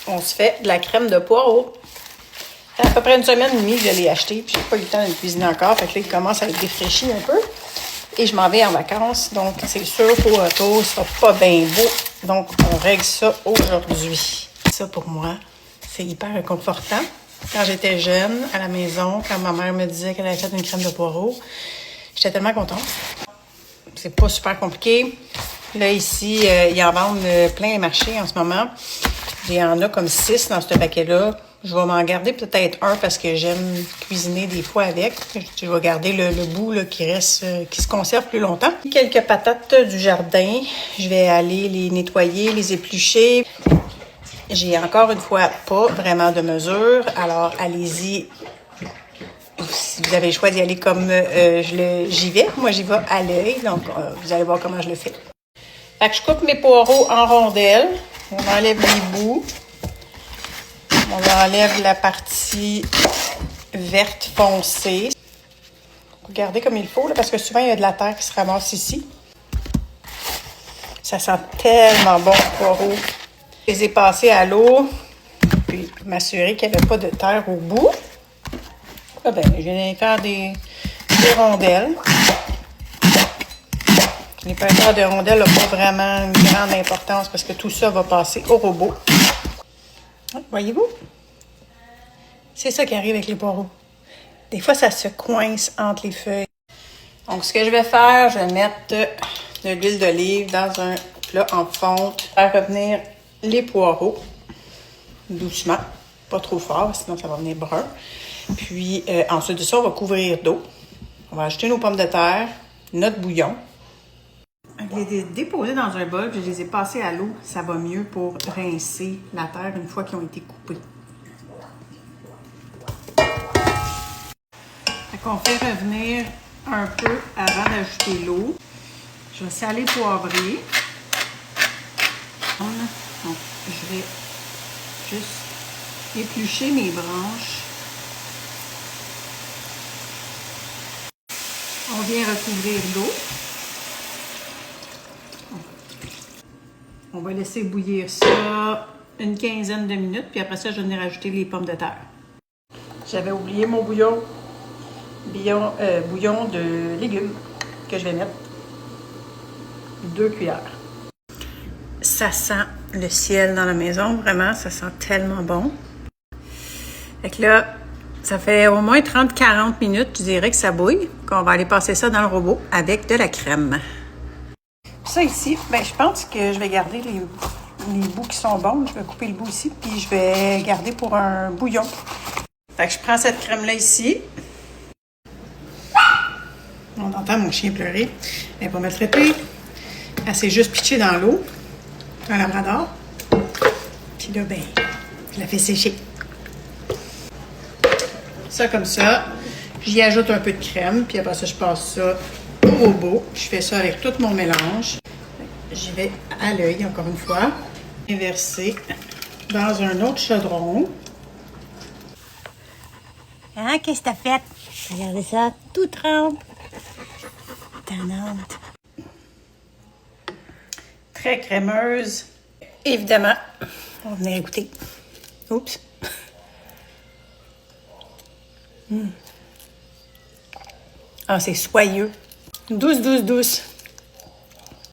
on se fait de la crème de poireaux. Ça fait à peu près une semaine et demie que je l'ai acheté, puis j'ai pas eu le temps de le cuisiner encore. Fait que là, il commence à être défraîchi un peu. Et je m'en vais en vacances, donc c'est sûr qu'au retour, il sera pas bien beau. Donc, on règle ça aujourd'hui. Ça, pour moi, c'est hyper réconfortant. Quand j'étais jeune, à la maison, quand ma mère me disait qu'elle avait fait une crème de poireaux, j'étais tellement contente. C'est pas super compliqué. Là, ici, ils en vendent plein les marchés en ce moment. Il y en a comme 6 dans ce paquet-là. Je vais m'en garder peut-être un parce que j'aime cuisiner des fois avec. Je vais garder le bout là, qui reste, qui se conserve plus longtemps. Quelques patates du jardin. Je vais aller les nettoyer, les éplucher. J'ai encore une fois pas vraiment de mesure. Alors, allez-y. Si vous avez le choix d'y aller comme j'y vais. Moi, j'y vais à l'œil. Donc, vous allez voir comment je le fais. Fait que je coupe mes poireaux en rondelles. On enlève les bouts. On enlève la partie verte foncée. Regardez comme il faut, là, parce que souvent, il y a de la terre qui se ramasse ici. Ça sent tellement bon, le poireau. Je les ai passés à l'eau, puis m'assurer qu'il n'y avait pas de terre au bout. Ah ben, je viens de faire des rondelles. L'épaisseur de rondelles n'a pas vraiment une grande importance parce que tout ça va passer au robot. Voyez-vous? C'est ça qui arrive avec les poireaux. Des fois, ça se coince entre les feuilles. Donc, ce que je vais faire, je vais mettre de l'huile d'olive dans un plat en fonte. Faire revenir les poireaux doucement, pas trop fort, sinon ça va venir brun. Puis, ensuite de ça, on va couvrir d'eau. On va ajouter nos pommes de terre, notre bouillon. Je les ai déposés dans un bol, puis je les ai passés à l'eau. Ça va mieux pour rincer la terre une fois qu'ils ont été coupés. Fait qu'on fait revenir un peu avant d'ajouter l'eau. Je vais saler, poivrer. Donc, je vais juste éplucher mes branches. On vient recouvrir d'eau. On va laisser bouillir ça une quinzaine de minutes, puis après ça, je vais venir ajouter les pommes de terre. J'avais oublié mon bouillon de légumes que je vais mettre. 2 cuillères. Ça sent le ciel dans la maison, vraiment, ça sent tellement bon. Fait que là, ça fait au moins 30-40 minutes, je dirais que ça bouille, qu'on va aller passer ça dans le robot avec de la crème. Ça ici, ben je pense que je vais garder les bouts qui sont bons. Je vais couper le bout ici, puis je vais garder pour un bouillon. Fait que je prends cette crème-là ici. On entend mon chien pleurer. Elle va me traiter. Elle s'est juste pitchée dans l'eau. Un labrador. Puis là, ben, je la fais sécher. Ça comme ça. J'y ajoute un peu de crème, puis après ça, je passe ça au robot. Je fais ça avec tout mon mélange. J'y vais à l'œil, encore une fois. Et verser dans un autre chaudron. Hein, qu'est-ce que t'as fait? Regardez ça, tout trempe. Tannante. Très crémeuse. Évidemment, on va venir écouter. Oups. Ah, c'est soyeux. Douce, douce, douce.